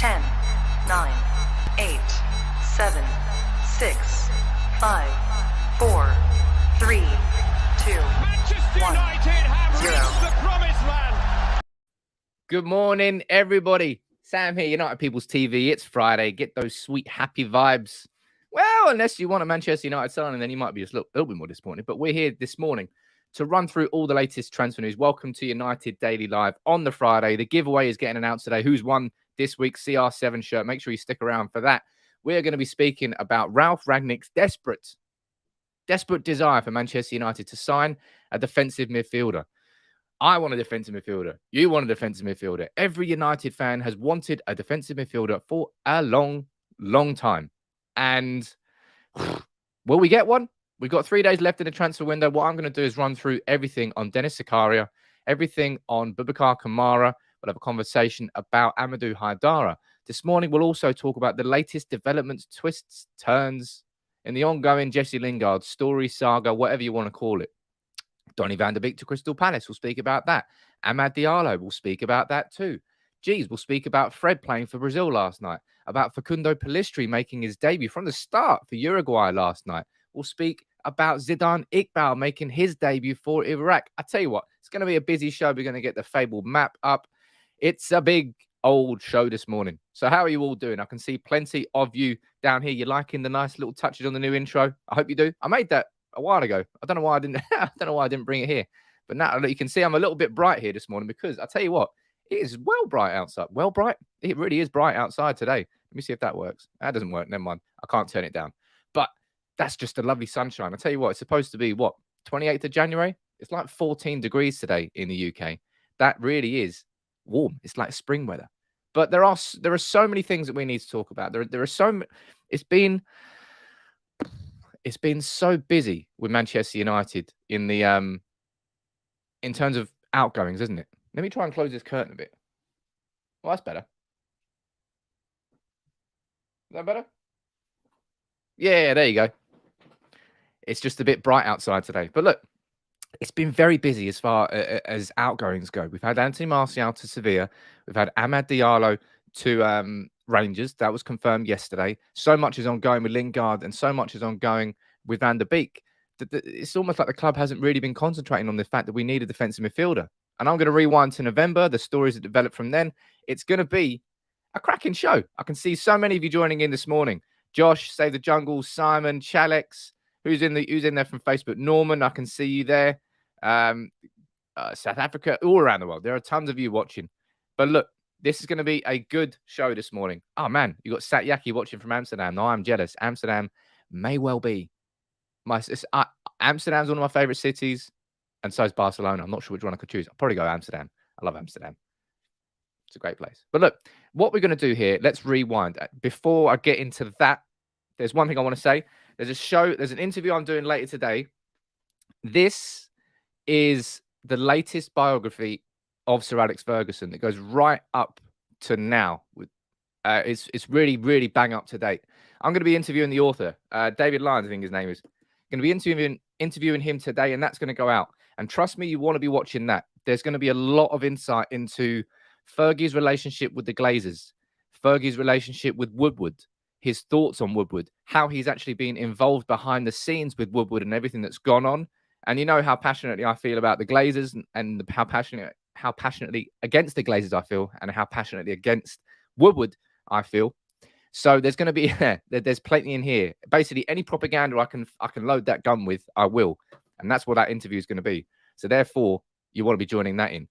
10, 9, 8, 7, 6, 5, 4, 3, 2, Manchester 1, United have 0. reached the promised land. Good morning, everybody. Sam here, United People's TV. It's Friday. Get those sweet, happy vibes. Well, unless you want a Manchester United sign, and then you might be just a little bit more disappointed. But we're here this morning to run through all the latest transfer news. Welcome to United Daily Live on the Friday. The giveaway is getting announced today. Who's won this week's CR7 shirt? Make sure you stick around for that. We're going to be speaking about Ralf Rangnick's desperate desire for Manchester United to sign a defensive midfielder. I want a defensive midfielder. You want a defensive midfielder. Every United fan has wanted a defensive midfielder for a long, long time. And will we get one? We've got 3 days left in the transfer window. What I'm going to do is run through everything on Denis Zakaria, everything on Boubacar Kamara. We'll have a conversation about Amadou Haidara. This morning, we'll also talk about the latest developments, twists, turns in the ongoing Jesse Lingard story, saga, whatever you want to call it. Donny van de Beek to Crystal Palace. We'll speak about that. Amadou Diallo will speak about that too. We'll speak about Fred playing for Brazil last night, about Facundo Pellistri making his debut from the start for Uruguay last night. We'll speak about Zidane Iqbal making his debut for Iraq. I tell you what, it's going to be a busy show. We're going to get the fabled map up. It's a big old show this morning. So how are you all doing? I can see plenty of you down here. You're liking the nice little touches on the new intro. I hope you do. I made that a while ago. I don't know why I didn't. I don't know why I didn't bring it here. But now you can see I'm a little bit bright here this morning because I tell you what, it is well bright outside. Well bright. It really is bright outside today. Let me see if that works. That doesn't work. Never mind. I can't turn it down. But that's just a lovely sunshine. I tell you what, it's supposed to be what, 28th of January? It's like 14 degrees today in the UK. That really is warm. It's like spring weather. But there are so many things that we need to talk about. There are so many. It's been so busy with Manchester United in the in terms of outgoings, isn't it? Let me try and close this curtain a bit. Well, that's better. Is that better? Yeah, there you go. It's just a bit bright outside today. But look, it's been very busy as far as outgoings go. We've had Anthony Martial to Sevilla. We've had Amadou Diallo to Rangers. That was confirmed yesterday. So much is ongoing with Lingard and so much is ongoing with Van der Beek. It's almost like the club hasn't really been concentrating on the fact that we need a defensive midfielder. And I'm going to rewind to November, the stories that developed from then. It's going to be a cracking show. I can see so many of you joining in this morning. Josh, Save the Jungle, Simon, Chalex, who's in there from Facebook? Norman, I can see you there. South Africa, all around the world. There are tons of you watching. But look, this is going to be a good show this morning. Oh, man, you got Satyaki watching from Amsterdam. No, I'm jealous. Amsterdam may well be. Amsterdam's one of my favorite cities, and so is Barcelona. I'm not sure which one I could choose. I'll probably go Amsterdam. I love Amsterdam. It's a great place. But look, what we're going to do here, let's rewind. Before I get into that, there's one thing I want to say. There's an interview I'm doing later today. This is the latest biography of Sir Alex Ferguson that goes right up to now. It's really, really bang up to date. I'm going to be interviewing the author, David Lyons, I think his name is. Going to be interviewing him today, and that's going to go out. And trust me, you want to be watching that. There's going to be a lot of insight into Fergie's relationship with the Glazers, Fergie's relationship with Woodward, his thoughts on Woodward, how he's actually been involved behind the scenes with Woodward and everything that's gone on. And you know how passionately I feel about the Glazers and how passionately against the Glazers I feel and how passionately against Woodward I feel. So there's going to be there's plenty in here. Basically, any propaganda I can load that gun with, I will. And that's what that interview is going to be. So therefore, you want to be joining that in.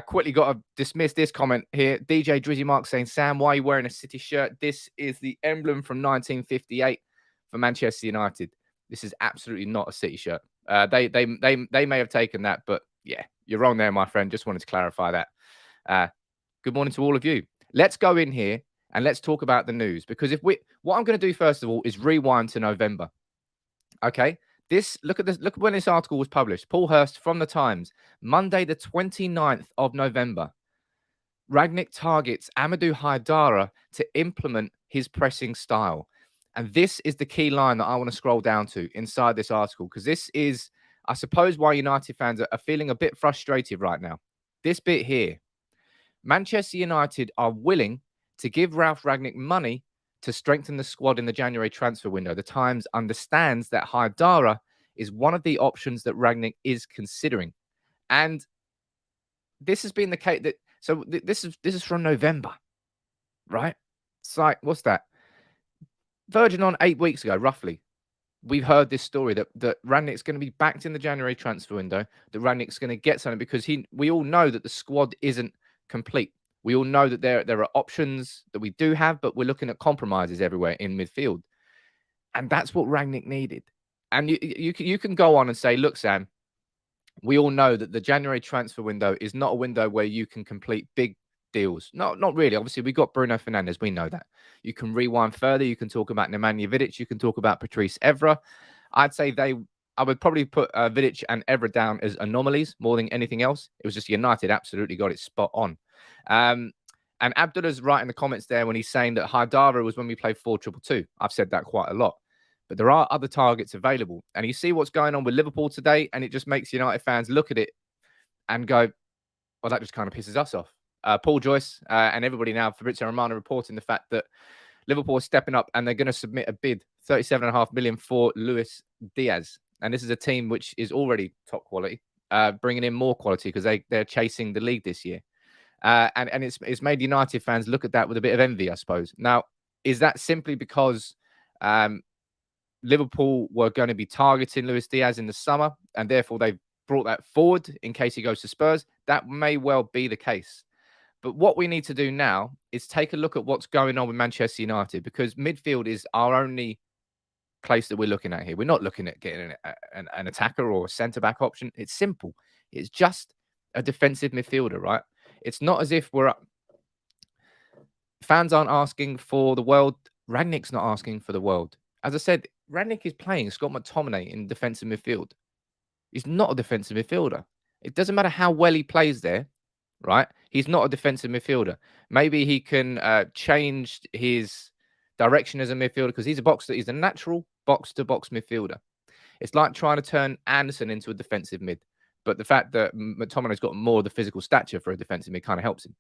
Quickly got to dismiss this comment here. DJ Drizzy Mark saying, Sam, why are you wearing a City shirt? This is the emblem from 1958 for Manchester United. This is absolutely not a City shirt. They may have taken that, but yeah, you're wrong there, my friend. Just wanted to clarify that. Good morning to all of you. Let's go in here and let's talk about the news, because what I'm going to do first of all is rewind to November. Okay, look at when this article was published. Paul Hurst from the Times, Monday the 29th of November. Rangnick targets Amadou Haidara to implement his pressing style. And this is the key line that I want to scroll down to inside this article, because this is, I suppose, why United fans are feeling a bit frustrated right now. This bit here. Manchester United are willing to give Ralf Rangnick money to strengthen the squad in the January transfer window. The Times understands that Haidara is one of the options that Rangnick is considering. And this has been the case that this is from November, right? It's like, what's that? Verging on 8 weeks ago, roughly. We've heard this story that Rangnick's going to be backed in the January transfer window, that Rangnick's going to get something because we all know that the squad isn't complete. We all know that there are options that we do have, but we're looking at compromises everywhere in midfield. And that's what Rangnick needed. And you can go on and say, look, Sam, we all know that the January transfer window is not a window where you can complete big deals. Not really. Obviously, we got Bruno Fernandes. We know that. You can rewind further. You can talk about Nemanja Vidic. You can talk about Patrice Evra. I'd say I would probably put Vidic and Evra down as anomalies more than anything else. It was just United absolutely got it spot on. And Abdullah's right in the comments there when he's saying that Haidara was when we played 4-2-2. I've said that quite a lot. But there are other targets available. And you see what's going on with Liverpool today, and it just makes United fans look at it and go, well, that just kind of pisses us off. Paul Joyce and everybody now, Fabrizio Romano, reporting the fact that Liverpool is stepping up and they're going to submit a bid, 37.5 million for Luis Diaz. And this is a team which is already top quality, bringing in more quality because they're chasing the league this year. And it's made United fans look at that with a bit of envy, I suppose. Now, is that simply because Liverpool were going to be targeting Luis Diaz in the summer and therefore they've brought that forward in case he goes to Spurs? That may well be the case. But what we need to do now is take a look at what's going on with Manchester United, because midfield is our only place that we're looking at here. We're not looking at getting an attacker or a centre-back option. It's simple. It's just a defensive midfielder, right? It's not as if fans aren't asking for the world. Rangnick's not asking for the world. As I said, Rangnick is playing Scott McTominay in defensive midfield. He's not a defensive midfielder. It doesn't matter how well he plays there, right? He's not a defensive midfielder. Maybe he can change his direction as a midfielder because he's a natural box-to-box midfielder. It's like trying to turn Anderson into a defensive mid. But the fact that McTominay's got more of the physical stature for a defensive mid kind of helps him.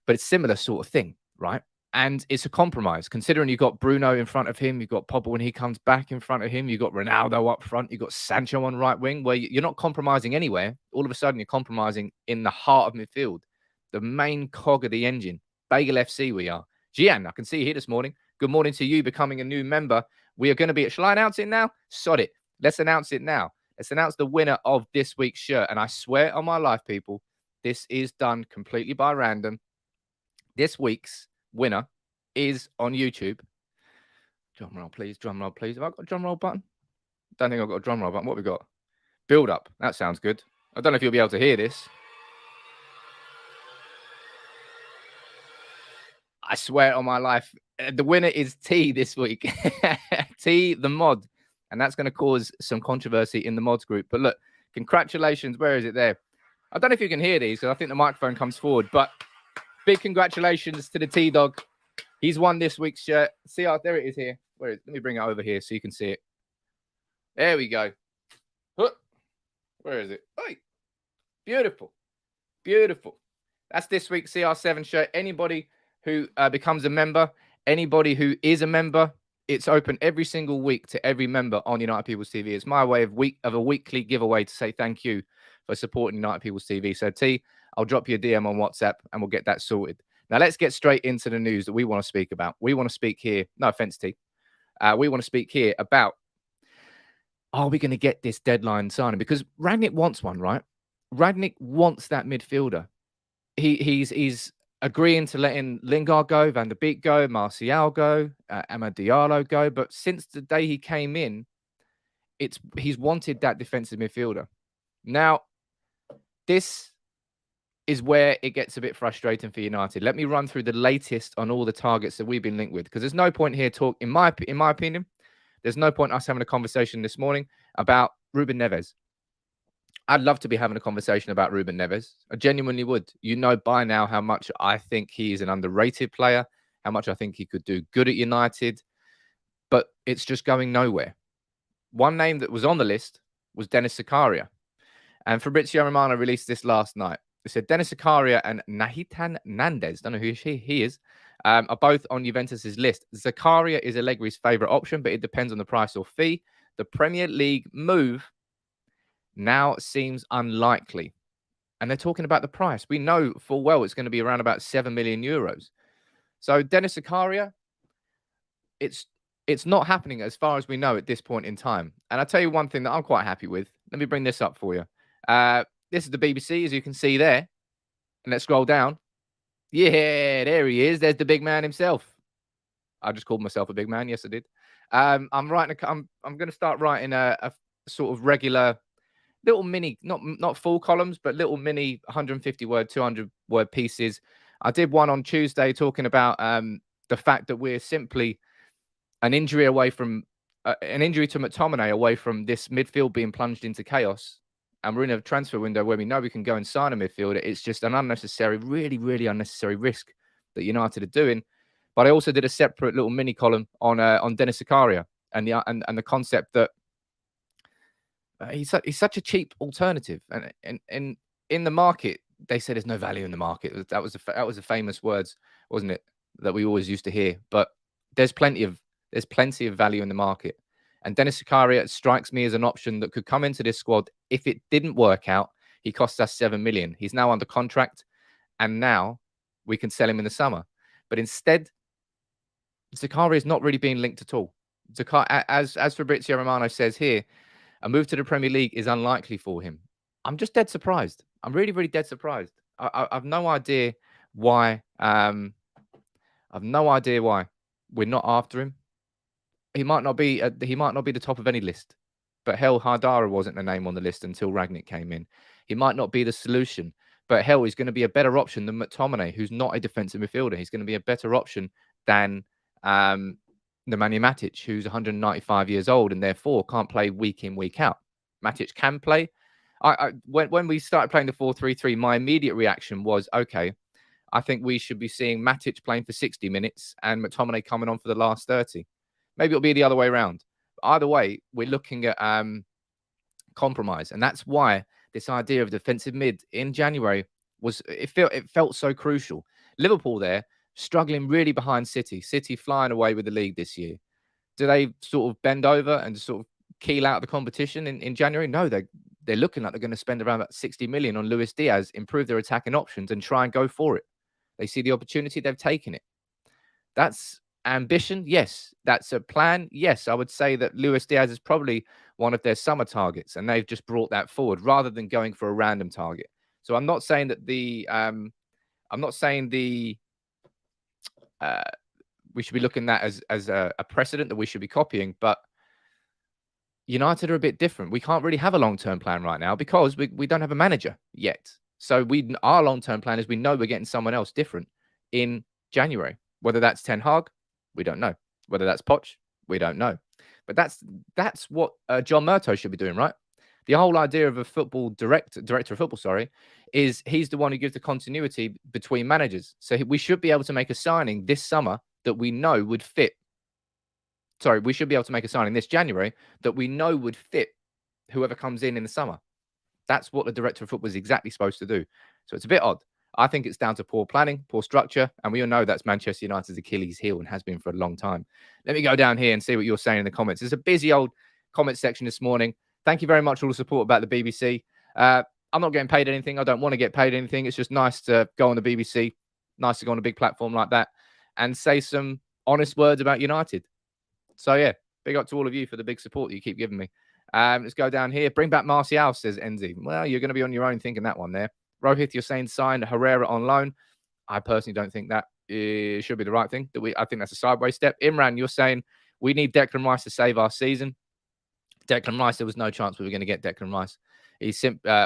But it's similar sort of thing, right? And it's a compromise, considering you've got Bruno in front of him, you've got Pogba when he comes back in front of him, you've got Ronaldo up front, you've got Sancho on right wing, where you're not compromising anywhere. All of a sudden, you're compromising in the heart of midfield, the main cog of the engine. Bagel FC we are. Gian, I can see you here this morning. Good morning to you becoming a new member. We are going to be... Shall I announce it now? Sod it. Let's announce it now. Let's announce the winner of this week's shirt. And I swear on my life, people, this is done completely by random. This week's winner is on YouTube. Drum roll, please. Drum roll, please. Have I got a drum roll button? Don't think I've got a drum roll button. What have we got? Build up. That sounds good. I don't know if you'll be able to hear this. I swear on my life, the winner is T this week. T, the mod. And that's going to cause some controversy in the mods group. But look, congratulations. Where is it there? I don't know if you can hear these because I think the microphone comes forward. But big congratulations to the T-Dog. He's won this week's shirt. See how there it is here. Where is it? Let me bring it over here so you can see it. There we go. Where is it? Oh, beautiful. Beautiful. That's this week's CR7 shirt. Anybody who becomes a member, anybody who is a member, it's open every single week to every member on United People's TV. It's my way of a weekly giveaway to say thank you for supporting United People's TV. So T, I'll drop you a DM on WhatsApp and we'll get that sorted. Now let's get straight into the news that we want to speak about. We want to speak here. No offense, T. We want to speak here about, are we going to get this deadline signing? Because Rangnick wants one, right? Rangnick wants that midfielder. He's agreeing to letting Lingard go, Van der Beek go, Martial go, Amadou Diallo go. But since the day he came in, he's wanted that defensive midfielder. Now, this is where it gets a bit frustrating for United. Let me run through the latest on all the targets that we've been linked with, because there's no point here in my opinion, there's no point us having a conversation this morning about Ruben Neves. I'd love to be having a conversation about Ruben Neves. I genuinely would. You know by now how much I think he is an underrated player, how much I think he could do good at United, but it's just going nowhere. One name that was on the list was Denis Zakaria. And Fabrizio Romano released this last night. It said Denis Zakaria and Nahitan Nandez, don't know who he is, are both on Juventus's list. Zakaria is Allegri's favourite option, but it depends on the price or fee. The Premier League move now seems unlikely. And they're talking about the price. We know full well it's going to be around about 7 million euros. So Denis Zakaria, it's not happening as far as we know at this point in time. And I'll tell you one thing that I'm quite happy with. Let me bring this up for you. This is the BBC, as you can see there. And let's scroll down. Yeah, there he is. There's the big man himself. I just called myself a big man. Yes, I did. I'm going to start writing a sort of regular little mini, not full columns, but little mini 150 word, 200 word pieces. I did one on Tuesday talking about the fact that we're simply an injury to McTominay away from this midfield being plunged into chaos. And we're in a transfer window where we know we can go and sign a midfielder. It's just an unnecessary, really, really unnecessary risk that United are doing. But I also did a separate little mini column on Denis Zakaria and the concept that he's such a cheap alternative. And in the market, they say there's no value in the market. That was the famous words, wasn't it, that we always used to hear. But there's plenty of value in the market. And Denis Zakaria strikes me as an option that could come into this squad. If it didn't work out, he cost us 7 million. He's now under contract, and now we can sell him in the summer. But instead, Zakaria is not really being linked at all. As Fabrizio Romano says here, a move to the Premier League is unlikely for him. I'm just dead surprised. I'm really, really dead surprised. I've no idea why. I've no idea why we're not after him. He might not be the top of any list, but hell, Haidara wasn't a name on the list until Rangnick came in. He might not be the solution, but hell, he's going to be a better option than McTominay, who's not a defensive midfielder. He's going to be a better option than Nemanja Matic, who's 195 years old and therefore can't play week in, week out. Matic can play. When we started playing the 4-3-3, my immediate reaction was, okay, I think we should be seeing Matic playing for 60 minutes and McTominay coming on for the last 30. Maybe it'll be the other way around. But either way, we're looking at compromise. And that's why this idea of defensive mid in January it felt so crucial. Liverpool there, struggling really behind City. City flying away with the league this year. Do they sort of bend over and sort of keel out of the competition in January? No, they're looking like they're going to spend around about 60 million on Luis Diaz, improve their attacking options and try and go for it. They see the opportunity, they've taken it. That's ambition, yes. That's a plan, yes. I would say that Luis Diaz is probably one of their summer targets, and they've just brought that forward rather than going for a random target. So I'm not saying that we should be looking at that as a precedent that we should be copying, but United are a bit different. We can't really have a long-term plan right now because we don't have a manager yet. So our long-term plan is we know we're getting someone else different in January. Whether that's Ten Hag, we don't know. Whether that's Poch, we don't know. But that's what John Murtough should be doing, right? The whole idea of a football director of football, is he's the one who gives the continuity between managers. So we should be able to make a signing this summer that we know would fit. Sorry, we should be able to make a signing this January that we know would fit whoever comes in the summer. That's what the director of football is exactly supposed to do. So it's a bit odd. I think it's down to poor planning, poor structure, and we all know that's Manchester United's Achilles heel and has been for a long time. Let me go down here and see what you're saying in the comments. It's a busy old comment section this morning. Thank you very much for all the support about the BBC. I'm not getting paid anything. I don't want to get paid anything. It's just nice to go on the BBC, nice to go on a big platform like that and say some honest words about United. So, yeah, big up to all of you for the big support that you keep giving me. Let's go down here. Bring back Martial, says Enzi. Well, you're going to be on your own thinking that one there. Rohith, you're saying sign Herrera on loan. I personally don't think that it should be the right thing. I think that's a sideways step. Imran, you're saying we need Declan Rice to save our season. Declan Rice, there was no chance we were going to get Declan Rice.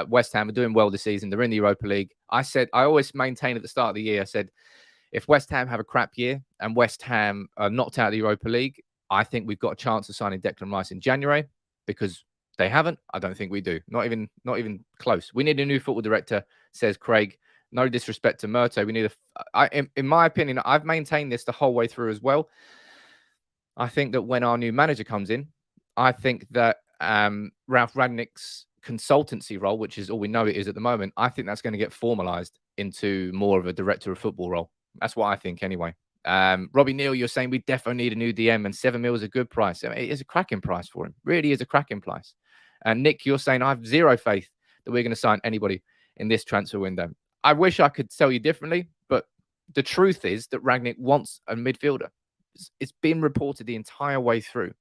West Ham are doing well this season. They're in the Europa League. I always maintain at the start of the year, I said, if West Ham have a crap year and West Ham are knocked out of the Europa League, I think we've got a chance of signing Declan Rice in January because they haven't. I don't think we do. Not even close. We need a new football director, says Craig. No disrespect to Murtough. We need in my opinion, I've maintained this the whole way through as well. I think that when our new manager comes in, I think that Ralf Rangnick's consultancy role, which is all we know it is at the moment, I think that's going to get formalized into more of a director of football role. That's what I think anyway. Robbie Neal, you're saying we definitely need a new DM and 7 mil is a good price. I mean, it is a cracking price for him. Really is a cracking price. And Nick, you're saying I have zero faith that we're going to sign anybody in this transfer window. I wish I could tell you differently, but the truth is that Rangnick wants a midfielder. It's been reported the entire way through.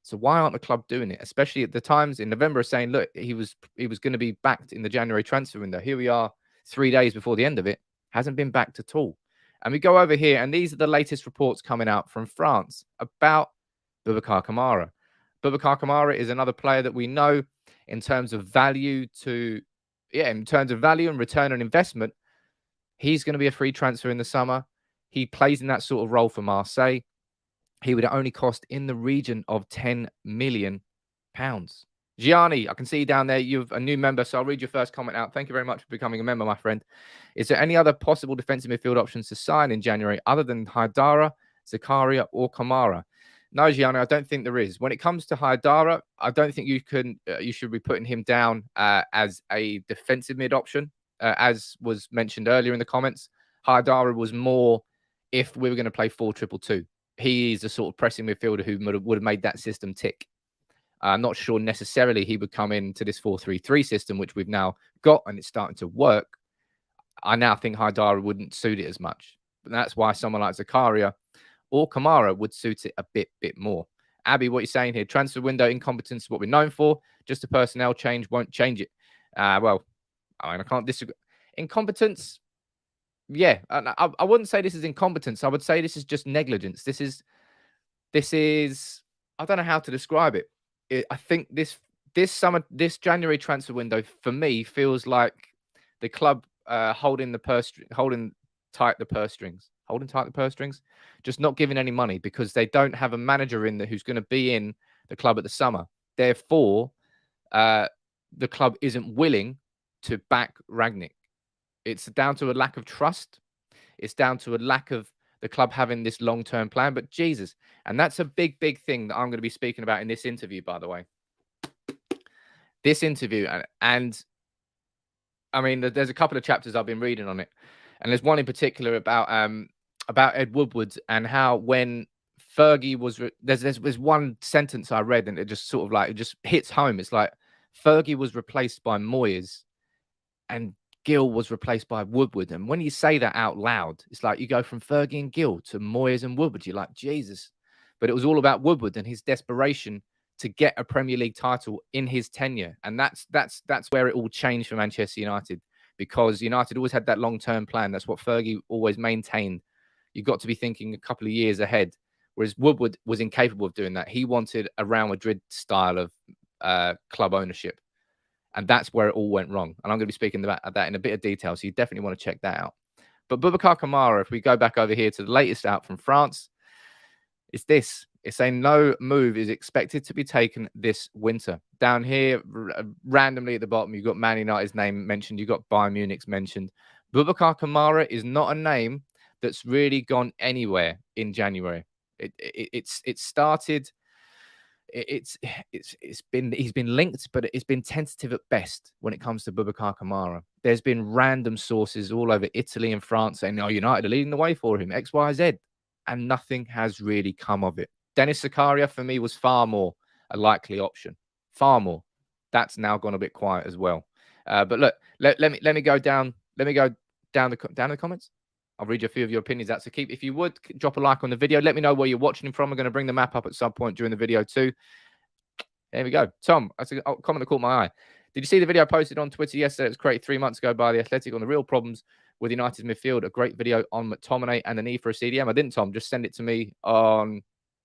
So why aren't the club doing it? Especially at the times in November saying, look, he was going to be backed in the January transfer window. Here we are 3 days before the end of it. Hasn't been backed at all. And we go over here, and these are the latest reports coming out from France about Boubacar Kamara. Boubacar Kamara is another player that we know in terms of value in terms of value and return on investment. He's going to be a free transfer in the summer. He plays in that sort of role for Marseille. He would only cost in the region of £10 million. Gianni, I can see you down there. You're a new member, so I'll read your first comment out. Thank you very much for becoming a member, my friend. Is there any other possible defensive midfield options to sign in January other than Haidara, Zakaria, or Kamara? No, Gianni, I don't think there is. When it comes to Haidara, I don't think you should be putting him down as a defensive mid option, as was mentioned earlier in the comments. Haidara was more if we were going to play 4-2-2. He's a sort of pressing midfielder who would have made that system tick. I'm not sure necessarily he would come into this 4-3-3 system, which we've now got, and it's starting to work. I now think Haidara wouldn't suit it as much. But that's why someone like Zakaria or Kamara would suit it a bit more. Abby, what you're saying here, transfer window incompetence is what we're known for. Just a personnel change won't change it. Well, I can't disagree. Incompetence, yeah. I wouldn't say this is incompetence. I would say this is just negligence. This is I don't know how to describe it. I think this January transfer window for me feels like the club holding tight the purse strings, just not giving any money because they don't have a manager in there who's going to be in the club at the summer. Therefore, the club isn't willing to back Rangnick. It's down to a lack of trust. It's down to a lack of the club having this long-term plan. But Jesus, and that's a big thing that I'm going to be speaking about in this interview, by the way. This interview, and I mean, there's a couple of chapters I've been reading on it, and there's one in particular about Ed Woodward and how when Fergie was there's one sentence I read and it just sort of like it just hits home. It's like Fergie was replaced by Moyes, and Gill was replaced by Woodward. And when you say that out loud, it's like you go from Fergie and Gill to Moyes and Woodward. You're like, Jesus. But it was all about Woodward and his desperation to get a Premier League title in his tenure. And that's where it all changed for Manchester United, because United always had that long-term plan. That's what Fergie always maintained. You've got to be thinking a couple of years ahead, whereas Woodward was incapable of doing that. He wanted a Real Madrid style of club ownership. And that's where it all went wrong. And I'm going to be speaking about that in a bit of detail. So you definitely want to check that out. But Boubacar Kamara, if we go back over here to the latest out from France, it's this. It's saying no move is expected to be taken this winter. Down here, randomly at the bottom, you've got Man Utd's name mentioned. You've got Bayern Munich's mentioned. Boubacar Kamara is not a name that's really gone anywhere in January. It started... He's been linked, but it's been tentative at best when it comes to Boubacar Kamara. There's been random sources all over Italy and France saying, "Oh, United are leading the way for him, X, Y, Z," and nothing has really come of it. Denis Zakaria for me was far more a likely option, far more. That's now gone a bit quiet as well. But look, let me go down. Let me go down the comments. I'll read you a few of your opinions out. So if you would, drop a like on the video. Let me know where you're watching from. I'm going to bring the map up at some point during the video too. There we go. Tom, that's a comment that caught my eye. Did you see the video I posted on Twitter yesterday? It was created 3 months ago by The Athletic on the real problems with United's midfield. A great video on McTominay and the need for a CDM. I didn't, Tom. Just send it to me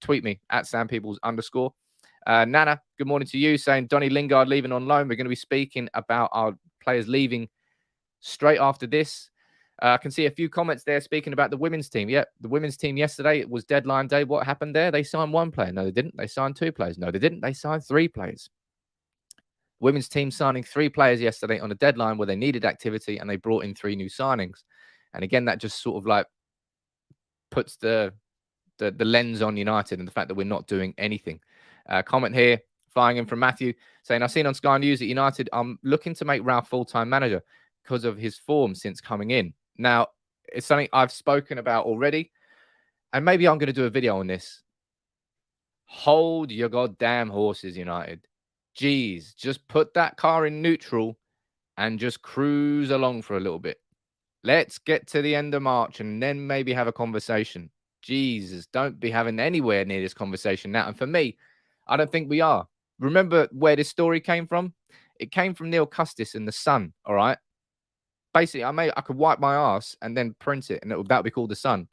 tweet me at @SamPeoples_ Nana, good morning to you, saying Donny Lingard leaving on loan. We're going to be speaking about our players leaving straight after this. I can see a few comments there speaking about the women's team. Yeah, the women's team yesterday, it was deadline day. What happened there? They signed 1 player. No, they didn't. They signed 2 players. No, they didn't. They signed 3 players. Women's team signing 3 players yesterday on a deadline where they needed activity, and they brought in 3 new signings. And again, that just sort of like puts the lens on United and the fact that we're not doing anything. Comment here Firing in from Matthew, saying, I've seen on Sky News at United, I'm looking to make Ralf full-time manager because of his form since coming in. Now, it's something I've spoken about already, and maybe I'm going to do a video on this. Hold your goddamn horses, United. Jeez, just put that car in neutral and just cruise along for a little bit. Let's get to the end of March and then maybe have a conversation. Jesus, don't be having anywhere near this conversation now. And for me, I don't think we are. Remember where this story came from? It came from Neil Custis in The Sun, all right? Basically, I could wipe my ass and then print it, and that would be called The Sun.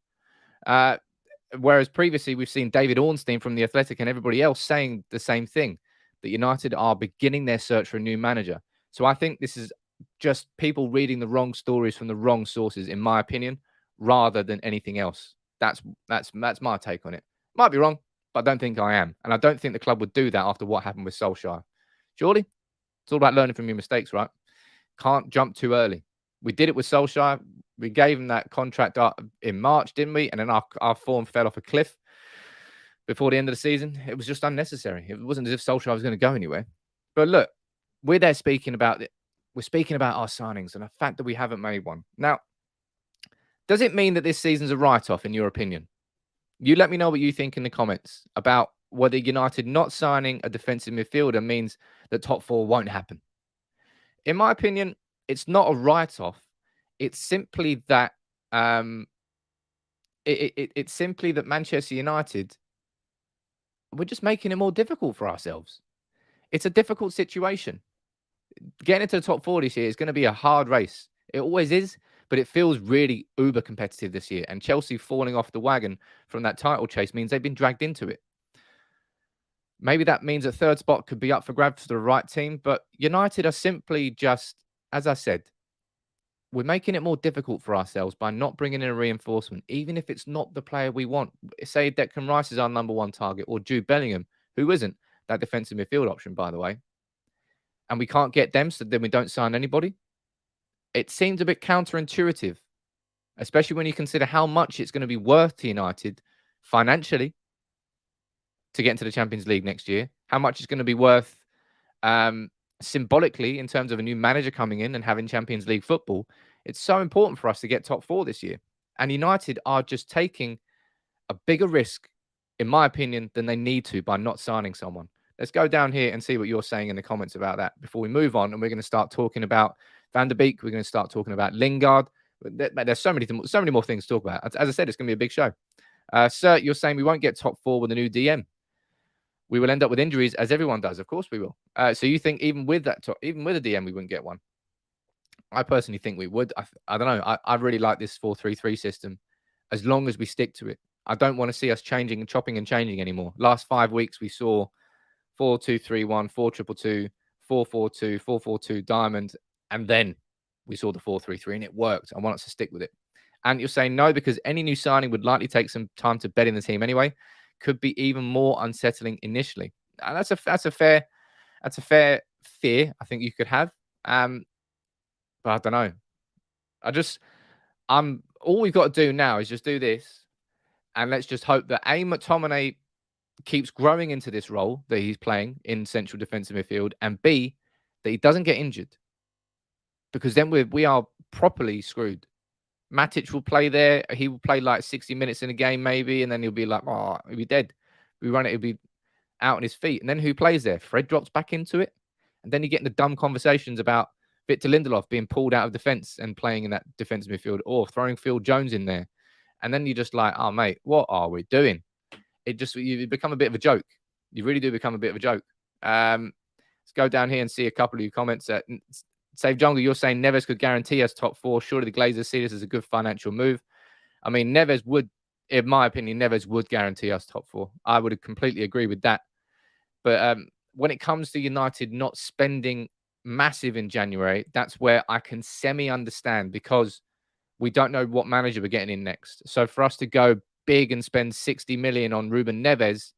Whereas previously, we've seen David Ornstein from The Athletic and everybody else saying the same thing, that United are beginning their search for a new manager. So I think this is just people reading the wrong stories from the wrong sources, in my opinion, rather than anything else. That's my take on it. Might be wrong, but I don't think I am. And I don't think the club would do that after what happened with Solskjaer. Surely? It's all about learning from your mistakes, right? Can't jump too early. We did it with Solskjaer. We gave him that contract in March, didn't we? And then our form fell off a cliff before the end of the season. It was just unnecessary. It wasn't as if Solskjaer was going to go anywhere. But look, we're there speaking about it. We're speaking about our signings and the fact that we haven't made one. Now, does it mean that this season's a write-off, in your opinion? You let me know what you think in the comments about whether United not signing a defensive midfielder means that top four won't happen. In my opinion, it's not a write-off. It's simply that it's simply that Manchester United, we're just making it more difficult for ourselves. It's a difficult situation. Getting into the top four this year is going to be a hard race. It always is, but it feels really uber competitive this year. And Chelsea falling off the wagon from that title chase means they've been dragged into it. Maybe that means a third spot could be up for grabs for the right team, but United are simply just, as I said, we're making it more difficult for ourselves by not bringing in a reinforcement, even if it's not the player we want. Say Declan Rice is our number one target, or Jude Bellingham, who isn't that defensive midfield option, by the way. And we can't get them, so then we don't sign anybody. It seems a bit counterintuitive, especially when you consider how much it's going to be worth to United financially to get into the Champions League next year, how much it's going to be worth symbolically in terms of a new manager coming in and having Champions League football. It's so important for us to get top four this year. And United are just taking a bigger risk, in my opinion, than they need to by not signing someone. Let's go down here and see what you're saying in the comments about that before we move on. And we're going to start talking about Van der Beek. We're going to start talking about Lingard. There's so many more things to talk about. As I said, it's going to be a big show. Sir, you're saying we won't get top four with a new DM. We will end up with injuries, as everyone does. Of course we will. So you think even with a DM, we wouldn't get one? I personally think we would. I don't know. I really like this 4-3-3 system as long as we stick to it. I don't want to see us changing and chopping and changing anymore. Last 5 weeks, we saw 4-2-3-1, 4-2-2, 4-4-2, 4-4-2 diamond, and then we saw the 4-3-3, and it worked. I want us to stick with it. And you're saying no, because any new signing would likely take some time to bed in the team anyway. Could be even more unsettling initially. And that's a fair fear I think you could have. But I don't know. All we've got to do now is just do this, and let's just hope that McTominay keeps growing into this role that he's playing in central defensive midfield, and B, that he doesn't get injured, because then we are properly screwed. Matic will play there. He will play like 60 minutes in a game maybe, and then he'll be like, oh, he'll be dead. We run it, he'll be out on his feet. And then who plays there? Fred drops back into it. And then you get into dumb conversations about Victor Lindelof being pulled out of defence and playing in that defensive midfield, or throwing Phil Jones in there. And then you're just like, oh, mate, what are we doing? You become a bit of a joke. You really do become a bit of a joke. Let's go down here and see a couple of your comments. Save Jungle, you're saying Neves could guarantee us top four. Surely the Glazers see this as a good financial move. I mean, Neves would, in my opinion, guarantee us top four. I would completely agree with that. But when it comes to United not spending massive in January, that's where I can semi-understand, because we don't know what manager we're getting in next. So for us to go big and spend 60 million on Ruben Neves,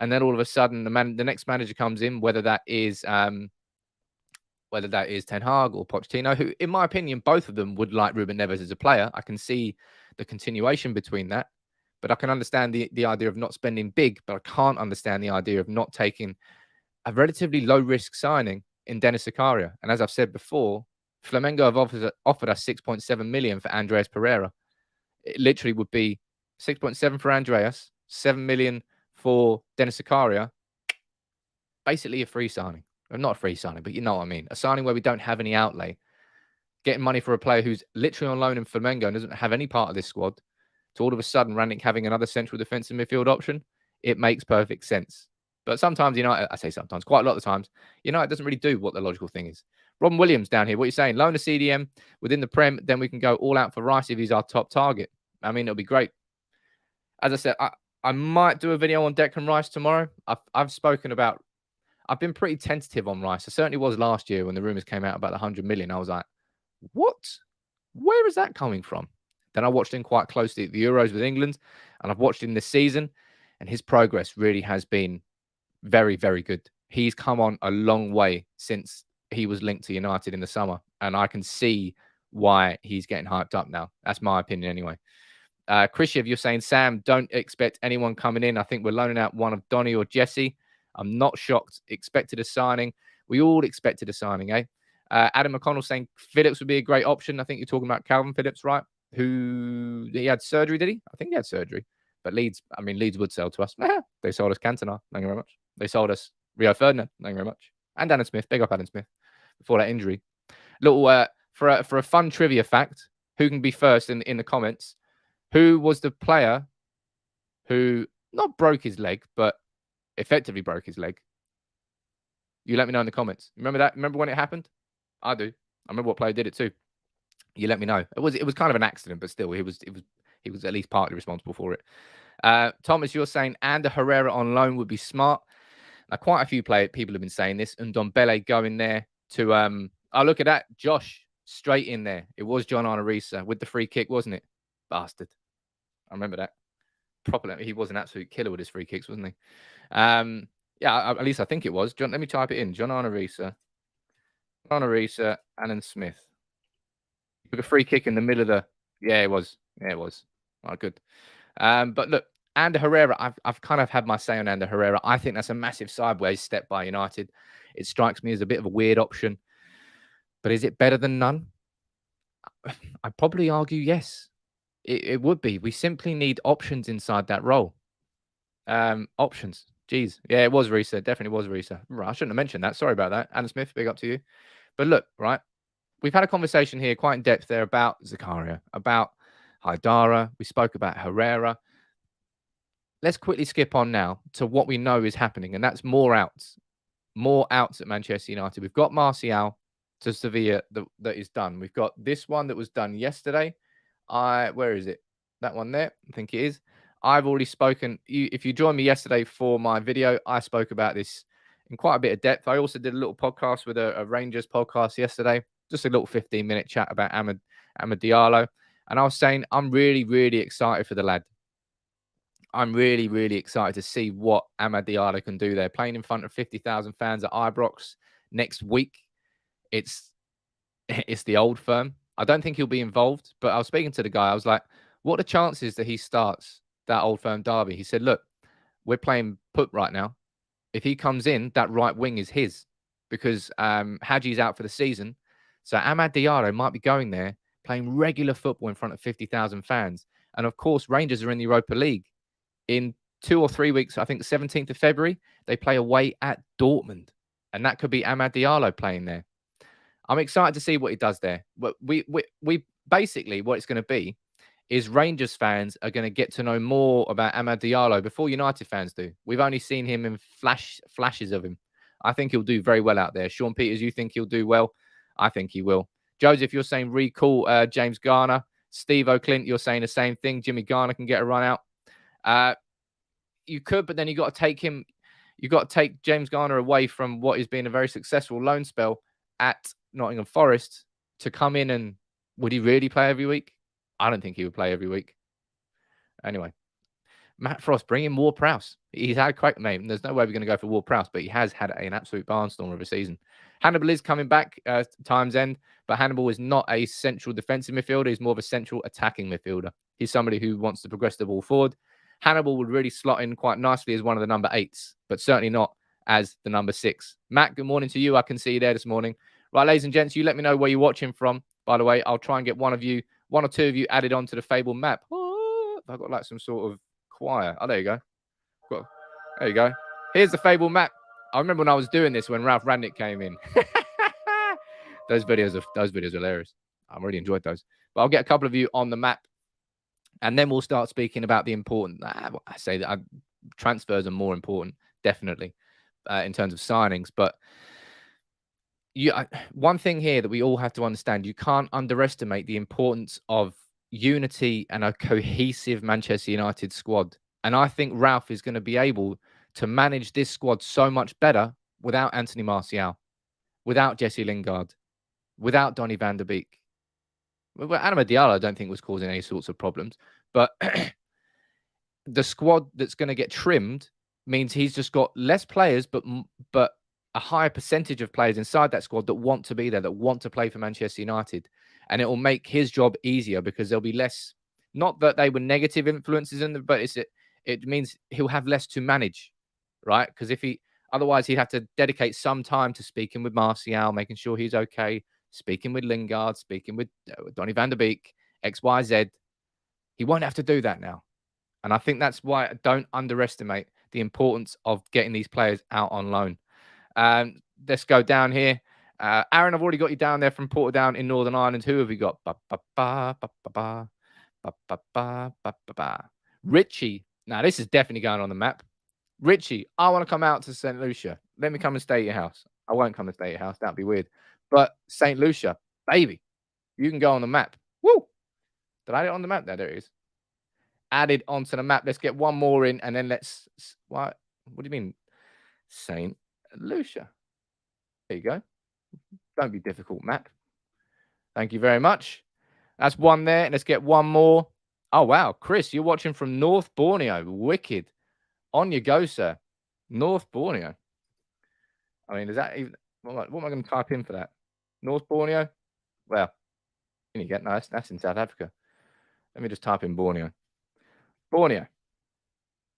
and then all of a sudden the next manager comes in, whether that is Ten Hag or Pochettino, who, in my opinion, both of them would like Ruben Neves as a player. I can see the continuation between that, but I can understand the idea of not spending big, but I can't understand the idea of not taking a relatively low-risk signing in Denis Zakaria. And as I've said before, Flamengo have offered us 6.7 million for Andreas Pereira. It literally would be 6.7 for Andreas, 7 million for Denis Zakaria. Basically a free signing. Well, not a free signing, but you know what I mean. A signing where we don't have any outlay. Getting money for a player who's literally on loan in Flamengo and doesn't have any part of this squad, to all of a sudden Rangnick having another central defensive midfield option, it makes perfect sense. But sometimes, I say sometimes, quite a lot of the times, it doesn't really do what the logical thing is. Robin Williams down here, what are you saying? Loan a CDM within the Prem, then we can go all out for Rice if he's our top target. I mean, it'll be great. As I said, I might do a video on Declan Rice tomorrow. I've been pretty tentative on Rice. I certainly was last year when the rumours came out about the 100 million. I was like, what? Where is that coming from? Then I watched him quite closely at the Euros with England, and I've watched him this season, and his progress really has been very, very good. He's come on a long way since he was linked to United in the summer, and I can see why he's getting hyped up now. That's my opinion anyway. Krishev, you're saying, Sam, don't expect anyone coming in. I think we're loaning out one of Donny or Jesse. I'm not shocked. Expected a signing. We all expected a signing, eh? Adam McConnell saying Phillips would be a great option. I think you're talking about Calvin Phillips, right? He had surgery, did he? I think he had surgery. But Leeds would sell to us. They sold us Cantona. Thank you very much. They sold us Rio Ferdinand. Thank you very much. And Adam Smith. Big up Adam Smith before that injury. Little for a fun trivia fact, who can be first in the comments? Who was the player who not broke his leg, but effectively broke his leg? You let me know in the comments. Remember that? Remember when it happened? I do. I remember what player did it too. You let me know. It was kind of an accident, but still, he was at least partly responsible for it. Thomas, you're saying Ander Herrera on loan would be smart. Now, quite a few people have been saying this. And Ndombele going there to oh, look at that, Josh straight in there. It was John Arnorisa with the free kick, wasn't it? Bastard. I remember that. Properly, he was an absolute killer with his free kicks, wasn't he? Yeah, at least I think it was. John, let me type it in. John Arnorisa, Alan Smith. Took a free kick in the middle of the. Yeah, it was. Yeah, it was. Oh, good. But look, Ander Herrera, I've kind of had my say on Ander Herrera. I think that's a massive sideways step by United. It strikes me as a bit of a weird option. But is it better than none? I'd probably argue yes. It would be. We simply need options inside that role. Options. Jeez. Yeah, it was Risa. Definitely was Risa. Right, I shouldn't have mentioned that. Sorry about that. Adam Smith, big up to you. But look, right. We've had a conversation here quite in depth there about Zakaria, about Haidara. We spoke about Herrera. Let's quickly skip on now to what we know is happening, and that's more outs. More outs at Manchester United. We've got Martial to Sevilla that is done. We've got this one that was done yesterday. Where is it? That one there. I think it is. I've already spoken. If you joined me yesterday for my video, I spoke about this in quite a bit of depth. I also did a little podcast with a Rangers podcast yesterday. Just a little 15-minute chat about Amadou Diallo. And I was saying, I'm really, really excited for the lad. I'm really, really excited to see what Amadou Diallo can do there. Playing in front of 50,000 fans at Ibrox next week. It's the old firm. I don't think he'll be involved, but I was speaking to the guy. I was like, what are the chances that he starts that old firm derby? He said, look, we're playing put right now. If he comes in, that right wing is his because Hadji's out for the season. So Amadou Diallo might be going there, playing regular football in front of 50,000 fans. And of course, Rangers are in the Europa League. In 2 or 3 weeks, I think the 17th of February, they play away at Dortmund. And that could be Amadou Diallo playing there. I'm excited to see what he does there. But we basically, what it's going to be is Rangers fans are going to get to know more about Amadou Diallo before United fans do. We've only seen him in flashes of him. I think he'll do very well out there. Sean Peters, you think he'll do well? I think he will. Joseph, you're saying recall James Garner. Steve O'Clint, you're saying the same thing. Jimmy Garner can get a run out. You could, but then you got to take him. You got to take James Garner away from what has been a very successful loan spell at Nottingham Forest to come in and would he really play every week? I don't think he would play every week. Anyway, Matt Frost, bring in Ward-Prowse. He's had a crack, mate. There's no way we're going to go for Ward-Prowse, but he has had an absolute barnstormer of a season. Hannibal is coming back time's end, but Hannibal is not a central defensive midfielder. He's more of a central attacking midfielder. He's somebody who wants to progress the ball forward. Hannibal would really slot in quite nicely as one of the number 8s, but certainly not as the number 6. Matt, good morning to you. I can see you there this morning. Right, ladies and gents, you let me know where you're watching from. By the way, I'll try and get one or two of you added onto the Fable map. Oh, I've got like some sort of choir. Oh, there you go. There you go. Here's the Fable map. I remember when I was doing this when Ralf Rangnick came in. Those videos are hilarious. I really enjoyed those. But I'll get a couple of you on the map, and then we'll start speaking about the important. I say that transfers are more important, definitely, in terms of signings. But one thing here that we all have to understand: you can't underestimate the importance of unity and a cohesive Manchester United squad. And I think Ralf is going to be able to manage this squad so much better without Anthony Martial, without Jesse Lingard, without Donny van der Beek. Well, Amadou Diallo, I don't think was causing any sorts of problems. But the squad that's going to get trimmed means he's just got less players, but a higher percentage of players inside that squad that want to be there, that want to play for Manchester United. And it will make his job easier because there'll be less, not that they were negative influences in them, but it means he'll have less to manage, right? Because otherwise he'd have to dedicate some time to speaking with Martial, making sure he's okay, speaking with Lingard, speaking with Donny van der Beek, X, Y, Z. He won't have to do that now. And I think that's why I don't underestimate the importance of getting these players out on loan. Let's go down here. Aaron, I've already got you down there from Portadown in Northern Ireland. Who have we got? Richie. Now, this is definitely going on the map. Richie, I want to come out to St. Lucia. Let me come and stay at your house. I won't come and stay at your house. That'd be weird. But St. Lucia, baby, you can go on the map. Woo! Did I add it on the map? There it is. Added onto the map. Let's get one more in, and then let's... What do you mean? St. Lucia. There you go. Don't be difficult, map. Thank you very much. That's one there. And let's get one more. Oh, wow. Chris, you're watching from North Borneo. Wicked. On you go, sir. North Borneo. I mean, is that even... What am I going to type in for that? North Borneo? Well, can you get... No, that's in South Africa. Let me just type in Borneo. Borneo.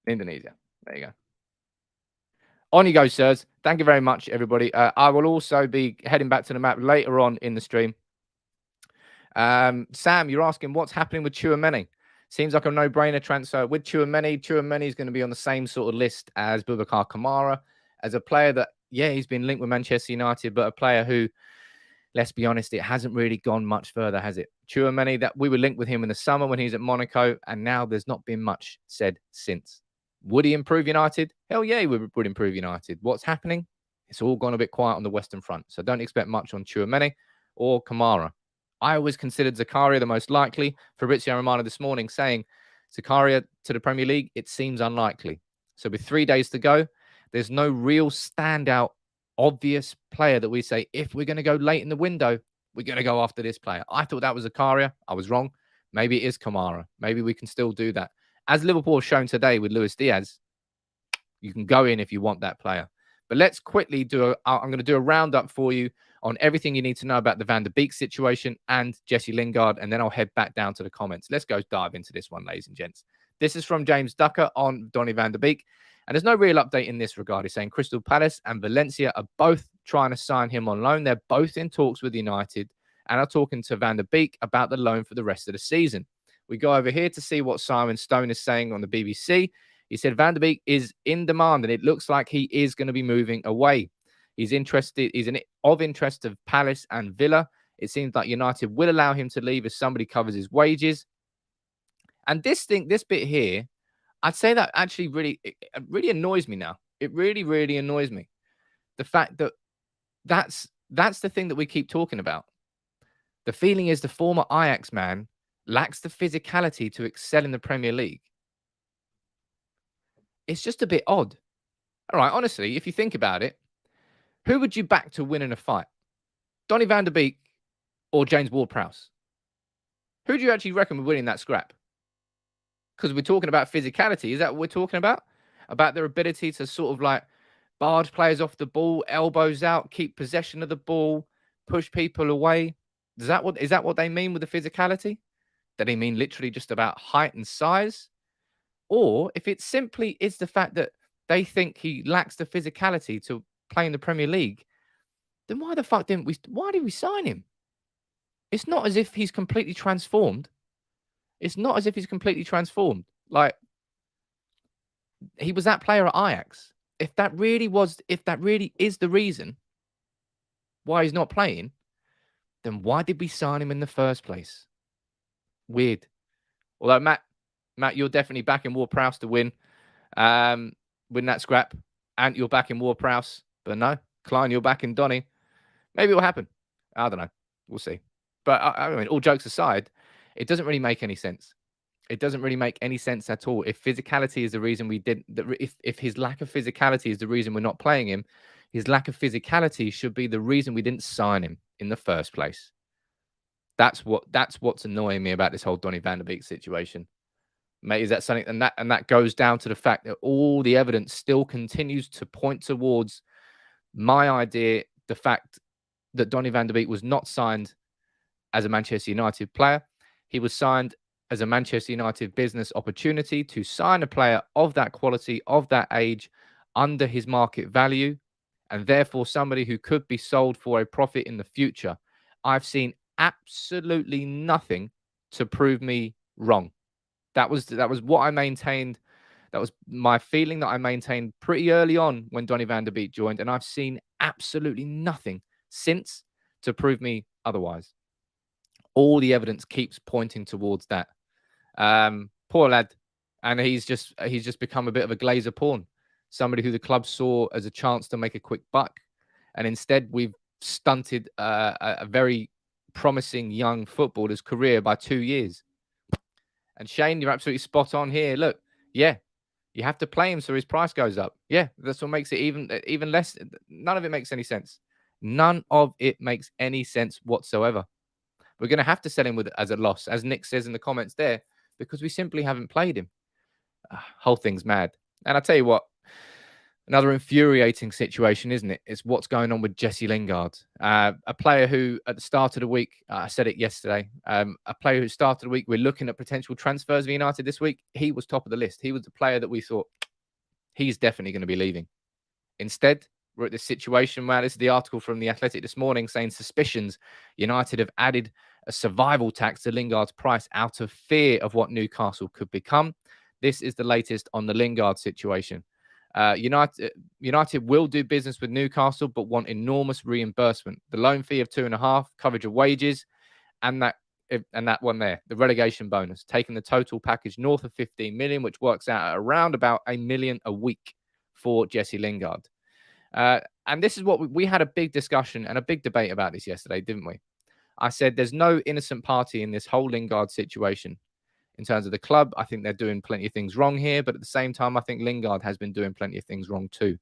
Indonesia. There you go. On you go, sirs. Thank you very much, everybody. I will also be heading back to the map later on in the stream. Sam, you're asking what's happening with Tchouaméni. Seems like a no-brainer transfer with Tchouaméni. Tchouaméni is going to be on the same sort of list as Boubacar Kamara, as a player that, yeah, he's been linked with Manchester United, but a player who, let's be honest, it hasn't really gone much further, has it? Tchouaméni, that we were linked with him in the summer when he was at Monaco, and now there's not been much said since. Would he improve United? Hell yeah, he would improve United. What's happening? It's all gone a bit quiet on the Western Front, so don't expect much on Tchouaméni or Kamara. I always considered Zakaria the most likely. Fabrizio Romano this morning saying Zakaria to the Premier League, it seems unlikely. So with 3 days to go, there's no real standout, obvious player that we say, if we're going to go late in the window, we're going to go after this player. I thought that was Zakaria. I was wrong. Maybe it is Kamara. Maybe we can still do that. As Liverpool have shown today with Luis Diaz, you can go in if you want that player. But let's quickly I'm going to do a roundup for you on everything you need to know about the Van der Beek situation and Jesse Lingard, and then I'll head back down to the comments. Let's go dive into this one, ladies and gents. This is from James Ducker on Donny van der Beek, and there's no real update in this regard. He's saying Crystal Palace and Valencia are both trying to sign him on loan. They're both in talks with United and are talking to Van der Beek about the loan for the rest of the season. We go over here to see what Simon Stone is saying on the BBC. He said Van der Beek is in demand, and it looks like he is going to be moving away. He's interested. He's of interest of Palace and Villa. It seems like United will allow him to leave if somebody covers his wages. And this bit here, I'd say that actually really annoys me now. It really, really annoys me. The fact that that's the thing that we keep talking about. The feeling is the former Ajax man lacks the physicality to excel in the Premier League. It's just a bit odd. All right, honestly, if you think about it, who would you back to win in a fight? Donny van der Beek or James Ward-Prowse? Who do you actually reckon would win in that scrap? Because we're talking about physicality. Is that what we're talking about? About their ability to sort of like barge players off the ball, elbows out, keep possession of the ball, push people away? Is that what they mean with the physicality? Do they mean literally just about height and size? Or if it simply is the fact that they think he lacks the physicality to play in the Premier League, then why the fuck did we sign him? It's not as if he's completely transformed. It's not as if he's completely transformed. Like, he was that player at Ajax. If that really is the reason why he's not playing, then why did we sign him in the first place? Weird. Although Matt, you're definitely backing Ward-Prowse to win that scrap, and you're backing Ward-Prowse. But no, Klein, you're backing Donny. Maybe it will happen. I don't know. We'll see. But I mean, all jokes aside, it doesn't really make any sense. It doesn't really make any sense at all. If physicality is the reason we didn't, if his lack of physicality is the reason we're not playing him, his lack of physicality should be the reason we didn't sign him in the first place. That's what's annoying me about this whole Donny van de Beek situation. Mate, is that something? And that goes down to the fact that all the evidence still continues to point towards my idea, the fact that Donny van de Beek was not signed as a Manchester United player. He was signed as a Manchester United business opportunity to sign a player of that quality, of that age, under his market value, and therefore somebody who could be sold for a profit in the future. I've seen absolutely nothing to prove me wrong. That was what I maintained. That was my feeling that I maintained pretty early on when Donny van de Beek joined, and I've seen absolutely nothing since to prove me otherwise. All the evidence keeps pointing towards that. Poor lad, and he's just become a bit of a glazer pawn, somebody who the club saw as a chance to make a quick buck, and instead we've stunted a very promising young footballer's career by 2 years. And Shane, you're absolutely spot on here. Look, yeah, you have to play him so his price goes up. Yeah, that's what makes it even less. None of it makes any sense. None of it makes any sense whatsoever. We're going to have to sell him as a loss, as Nick says in the comments there, because we simply haven't played him. Whole thing's mad. And I tell you what, another infuriating situation, isn't it? It's what's going on with Jesse Lingard, a player who at the start of the week, I said it yesterday, a player who started the week, we're looking at potential transfers for United this week. He was top of the list. He was the player that we thought he's definitely going to be leaving. Instead, we're at this situation where this is the article from The Athletic this morning saying suspicions United have added a survival tax to Lingard's price out of fear of what Newcastle could become. This is the latest on the Lingard situation. United will do business with Newcastle, but want enormous reimbursement. The loan fee of 2.5, coverage of wages, and that one there, the relegation bonus, taking the total package north of 15 million, which works out at around about $1 million a week for Jesse Lingard. And this is what we had a big discussion and a big debate about this yesterday, didn't we? I said there's no innocent party in this whole Lingard situation. In terms of the club, I think they're doing plenty of things wrong here, but at the same time, I think Lingard has been doing plenty of things wrong too.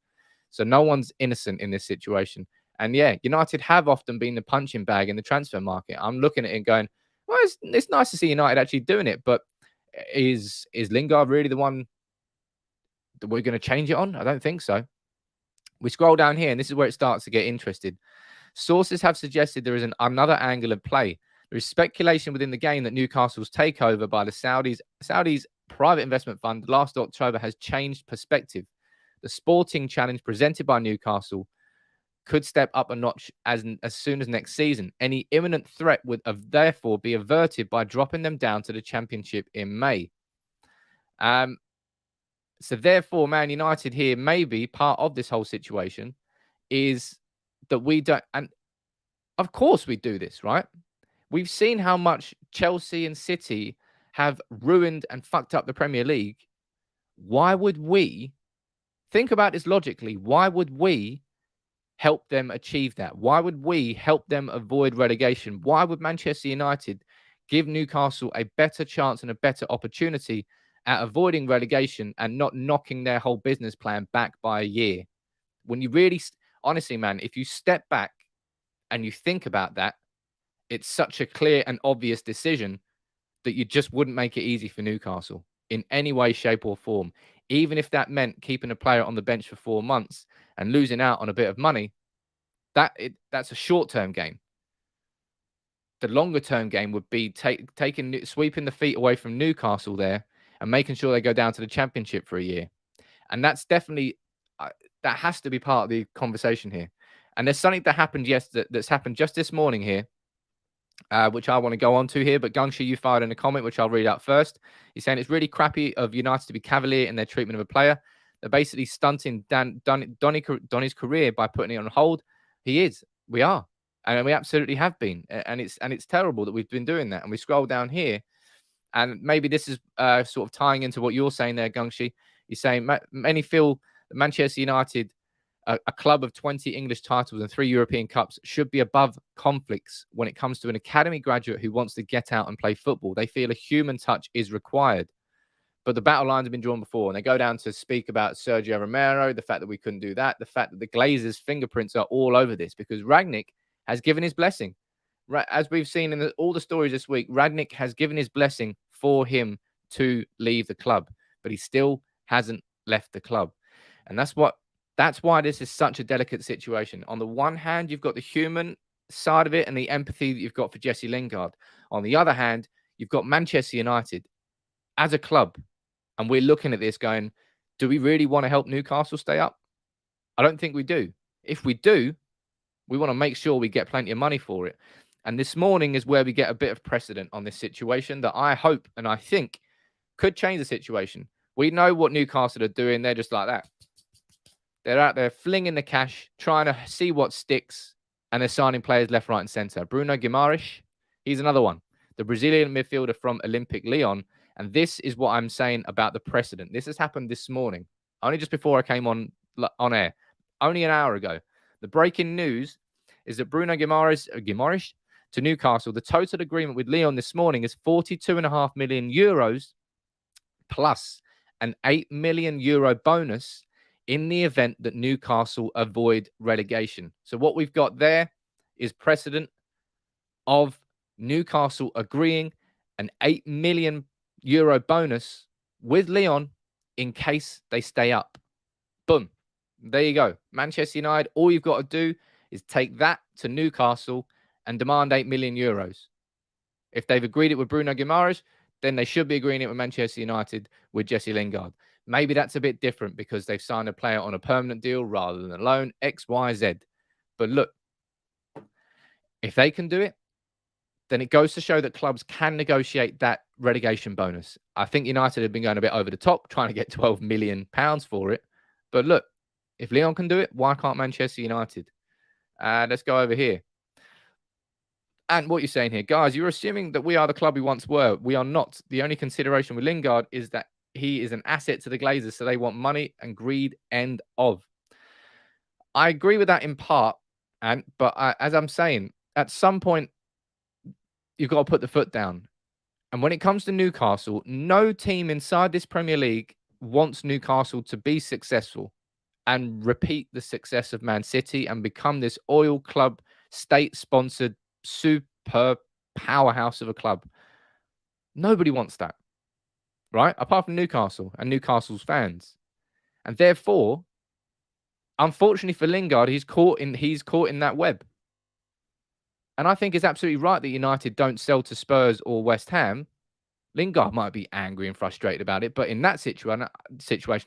So no one's innocent in this situation. And yeah, United have often been the punching bag in the transfer market. I'm looking at it and going, well, it's nice to see United actually doing it, but is Lingard really the one that we're going to change it on? I don't think so. We scroll down here, and this is where it starts to get interested. Sources have suggested there is another angle of play. There is speculation within the game that Newcastle's takeover by the Saudis' private investment fund last October has changed perspective. The sporting challenge presented by Newcastle could step up a notch as soon as next season. Any imminent threat would therefore be averted by dropping them down to the Championship in May. So therefore, Man United here, maybe part of this whole situation is that we don't, and of course we do this, right? We've seen how much Chelsea and City have ruined and fucked up the Premier League. Why would we, think about this logically, why would we help them achieve that? Why would we help them avoid relegation? Why would Manchester United give Newcastle a better chance and a better opportunity at avoiding relegation and not knocking their whole business plan back by a year? When you really, honestly, man, if you step back and you think about that, it's such a clear and obvious decision that you just wouldn't make it easy for Newcastle in any way, shape or form. Even if that meant keeping a player on the bench for 4 months and losing out on a bit of money, that's a short-term game. The longer-term game would be sweeping the feet away from Newcastle there and making sure they go down to the Championship for a year. And that's definitely, that has to be part of the conversation here. And there's something that happened that's happened just this morning here, which I want to go on to here. But Gungsha, you fired in a comment, which I'll read out first. He's saying it's really crappy of United to be cavalier in their treatment of a player. They're basically stunting Donny's career by putting it on hold. He is. We are. And we absolutely have been. And it's terrible that we've been doing that. And we scroll down here. And maybe this is sort of tying into what you're saying there, Gungshi. You're saying many feel that Manchester United, a club of 20 English titles and 3 European Cups, should be above conflicts when it comes to an academy graduate who wants to get out and play football. They feel a human touch is required. But the battle lines have been drawn before, and they go down to speak about Sergio Romero, the fact that we couldn't do that, the fact that the Glazers' fingerprints are all over this because Rangnick has given his blessing. As we've seen in all the stories this week, Rangnick has given his blessing for him to leave the club, but he still hasn't left the club. And that's why this is such a delicate situation. On the one hand, you've got the human side of it and the empathy that you've got for Jesse Lingard. On the other hand, you've got Manchester United as a club. And we're looking at this going, do we really want to help Newcastle stay up? I don't think we do. If we do, we want to make sure we get plenty of money for it. And this morning is where we get a bit of precedent on this situation that I hope and I think could change the situation. We know what Newcastle are doing. They're just like that. They're out there flinging the cash, trying to see what sticks, and they're signing players left, right, and centre. Bruno Guimaraes, he's another one. The Brazilian midfielder from Olympic Lyon. And this is what I'm saying about the precedent. This has happened this morning, only just before I came on air, only an hour ago. The breaking news is that Bruno Guimaraes to Newcastle, the total agreement with Lyon this morning is 42.5 million euros plus an 8 million euro bonus in the event that Newcastle avoid relegation. So what we've got there is precedent of Newcastle agreeing an 8 million euro bonus with Lyon in case they stay up. Boom. There you go. Manchester United, all you've got to do is take that to Newcastle and demand 8 million euros. If they've agreed it with Bruno Guimaraes, then they should be agreeing it with Manchester United with Jesse Lingard. Maybe that's a bit different because they've signed a player on a permanent deal rather than a loan, X, Y, Z. But look, if they can do it, then it goes to show that clubs can negotiate that relegation bonus. I think United have been going a bit over the top, trying to get £12 million for it. But look, if Lyon can do it, why can't Manchester United? Let's go over here. And what you're saying here, guys, you're assuming that we are the club we once were. We are not. The only consideration with Lingard is that he is an asset to the Glazers, so they want money and greed, end of. I agree with that in part, but as I'm saying, at some point, you've got to put the foot down. And when it comes to Newcastle, no team inside this Premier League wants Newcastle to be successful and repeat the success of Man City and become this oil club, state-sponsored, super powerhouse of a club. Nobody wants that, right? Apart from Newcastle and Newcastle's fans. And therefore, unfortunately for Lingard, he's caught in that web. And I think it's absolutely right that United don't sell to Spurs or West Ham. Lingard might be angry and frustrated about it, but in that situation,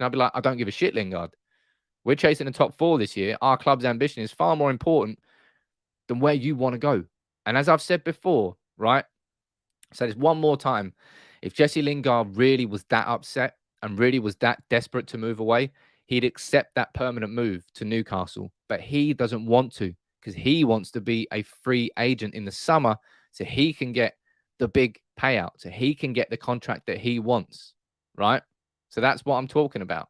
I'd be like, I don't give a shit, Lingard. We're chasing the top 4 this year. Our club's ambition is far more important than where you want to go. And as I've said before, right? I said this one more time. If Jesse Lingard really was that upset and really was that desperate to move away, he'd accept that permanent move to Newcastle. But he doesn't want to, because he wants to be a free agent in the summer so he can get the big payout, so he can get the contract that he wants, right? So that's what I'm talking about.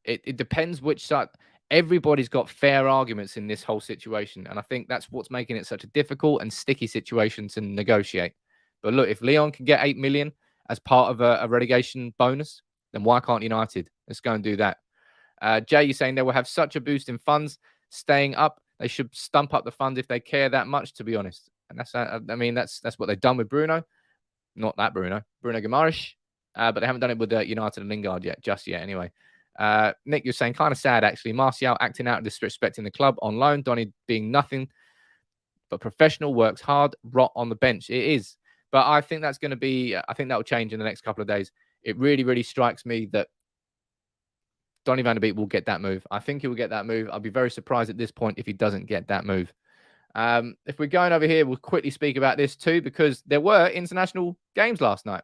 It depends which side. Everybody's got fair arguments in this whole situation, and I think that's what's making it such a difficult and sticky situation to negotiate. But look, if Lyon can get 8 million as part of a relegation bonus, then why can't United? Let's go and do that. Jay, you're saying they will have such a boost in funds staying up. They should stump up the funds if they care that much, to be honest. And that's what they've done with Bruno. Not that Bruno Guimaraes. But they haven't done it with United and Lingard just yet anyway. Nick, you're saying kind of sad, actually. Martial acting out and disrespecting the club on loan. Donny being nothing but professional, works hard, rot on the bench. It is. But I think that's going to be, I think that will change in the next couple of days. It really, really strikes me that Donny van de Beek will get that move. I think he will get that move. I'll be very surprised at this point if he doesn't get that move. If we're going over here, we'll quickly speak about this too, because there were international games last night.